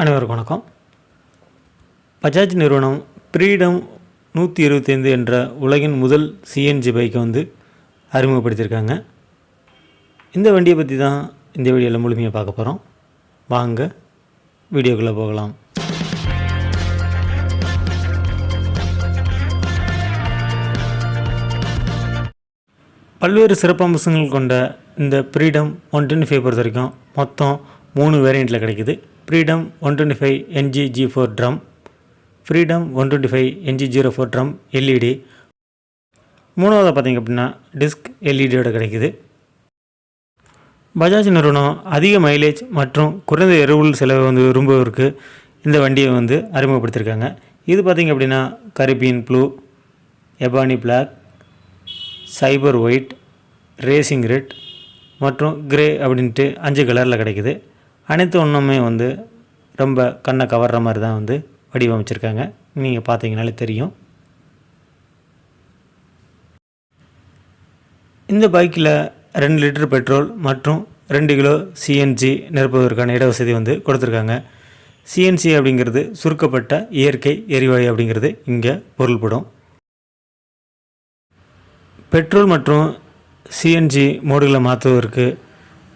அனைவருக்கும் வணக்கம். பஜாஜ் நிறுவனம் ஃப்ரீடம் 125 என்ற உலகின் முதல் சிஎன்ஜி பைக்கை அறிமுகப்படுத்தியிருக்காங்க. இந்த வண்டியை பற்றி தான் இந்த வீடியோவில் முழுமையாக பார்க்க போகிறோம். வாங்க வீடியோக்குள்ளே போகலாம். பல்வேறு சிறப்பம்சங்கள் கொண்ட இந்த ஃப்ரீடம் 125 பொறுத்த வரைக்கும் மொத்தம் 3 வேரியண்ட்டில் கிடைக்குது. Freedom 125 NG-G4 drum, freedom 125 NG-04 drum LED, மூணாவது பார்த்திங்க அப்படின்னா டிஸ்க் எல்இடியோட கிடைக்குது. பஜாஜ் நிறுவனம் அதிக மைலேஜ் மற்றும் குறைந்த எரிபொருள் செலவு விரும்புவதற்கு இந்த வண்டியை அறிமுகப்படுத்தியிருக்காங்க. இது பார்த்திங்க அப்படின்னா கரிபியன் ப்ளூ, எபானி பிளாக், சைபர் ஒயிட், ரேசிங் ரெட் மற்றும் கிரே அப்படின்ட்டு 5 கலரில் கிடைக்குது. அனைத்து ஒன்றுமே ரொம்ப கண்ணை கவர்ற மாதிரி தான் வடிவமைச்சிருக்காங்க. நீங்கள் பார்த்தீங்கனாலே தெரியும். இந்த பைக்கில் 2 லிட்டர் பெட்ரோல் மற்றும் 2 கிலோ சிஎன்ஜி நிரப்புவதற்கான இடவசதி கொடுத்துருக்காங்க. சிஎன்சி அப்படிங்கிறது சுருக்கப்பட்ட இயற்கை எரிவாயு அப்படிங்கிறது இங்கே பொருள்படும். பெட்ரோல் மற்றும் சிஎன்ஜி மோடுகளை மாற்றுவதற்கு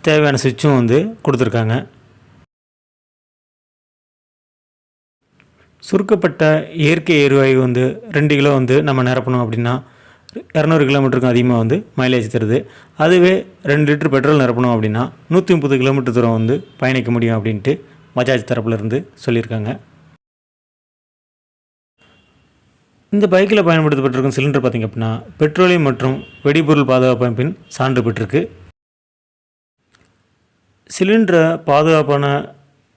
தேவையான சுவிட்சும் கொடுத்துருக்காங்க. சுருக்கப்பட்ட இயற்கை எரிவாயு 2 கிலோ நம்ம நிரப்பணும் அப்படின்னா 200 கிலோமீட்டருக்கும் அதிகமாக மைலேஜ் தருது. அதுவே 2 லிட்டர் பெட்ரோல் நிரப்பணும் அப்படின்னா 130 கிலோமீட்டர் தூரம் பயணிக்க முடியும் அப்படின்ட்டு பஜாஜ் தரப்புலேருந்து சொல்லியிருக்காங்க. இந்த பைக்கில் பயன்படுத்தப்பட்டிருக்கும் சிலிண்டர் பார்த்திங்க அப்படின்னா பெட்ரோலியம் மற்றும் வெடிபொருள் பாதுகாப்பு அமைப்பின் சான்று பெற்றிருக்கு. சிலிண்டரை பாதுகாப்பான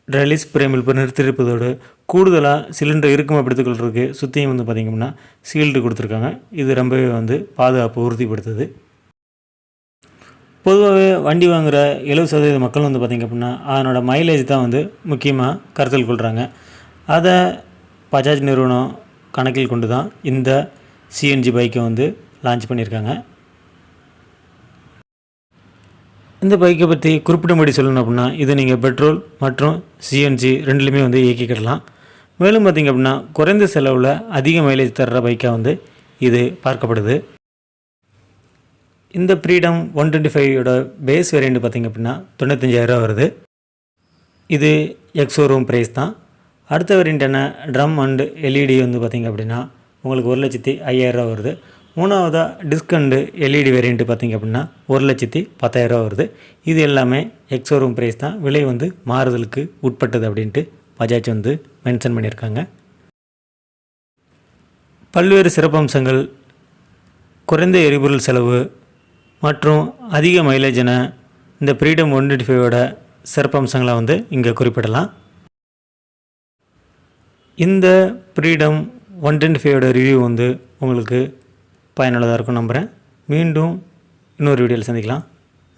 ரிலீஸ் பிரேமில் நிறுத்தியிருப்பதோடு கூடுதலாக சிலிண்டர் இறுக்கமாக எடுத்துக்கொள்கிறதுக்கு சுற்றியும் பார்த்திங்க அப்படின்னா சீல்டு கொடுத்துருக்காங்க. இது ரொம்பவே பாதுகாப்பு உறுதிப்படுத்துது. பொதுவாகவே வண்டி வாங்குகிற 70% மக்கள் பார்த்திங்க அப்படின்னா அதனோட மைலேஜ் தான் முக்கியமாக கருத்தில் கொள்கிறாங்க. அதை பஜாஜ் நிறுவனம் கணக்கில் கொண்டு தான் இந்த சிஎன்ஜி பைக்கை லான்ச் பண்ணியிருக்காங்க. இந்த பைக்கை பற்றி குறிப்பிடும்படி சொல்லணும் அப்படின்னா இது நீங்கள் பெட்ரோல் மற்றும் சிஎன்ஜி ரெண்டுலேயுமே இயக்கிக்கிடலாம். மேலும் பார்த்திங்க அப்படின்னா குறைந்த செலவில் அதிக மைலேஜ் தர்ற பைக்காக இது பார்க்கப்படுது. இந்த ஃப்ரீடம் 125 பேஸ் வேரியண்ட் பார்த்திங்க அப்படின்னா 95,000 வருது. இது எக்ஸோரூம் ப்ரைஸ் தான். அடுத்த வேரியண்ட்டான ட்ரம் அண்டு எல்இடி பார்த்திங்க அப்படின்னா உங்களுக்கு 1,05,000 வருது. மூணாவதாக டிஸ்க் அண்டு எல்இடி வேரியண்ட்டு பார்த்திங்க அப்படின்னா 1,10,000 வருது. இது எல்லாமே எக்ஸோரூம் ப்ரைஸ் தான். விலை மாறுதலுக்கு உட்பட்டது அப்படின்ட்டு பஜாஜ் மென்ஷன் பண்ணியிருக்காங்க. பல்வேறு சிறப்பம்சங்கள், குறைந்த எரிபொருள் செலவு மற்றும் அதிக மைலேஜ் என இந்த ஃப்ரீடம் 125 சிறப்பம்சங்களை இங்கே குறிப்பிடலாம். இந்த ஃப்ரீடம் 125 ரிவ்யூ உங்களுக்கு பயனுள்ளதாக இருக்கும் நம்புகிறேன். மீண்டும் இன்னொரு வீடியோவில் சந்திக்கலாம்.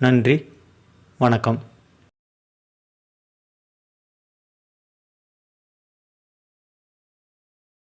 நன்றி, வணக்கம்.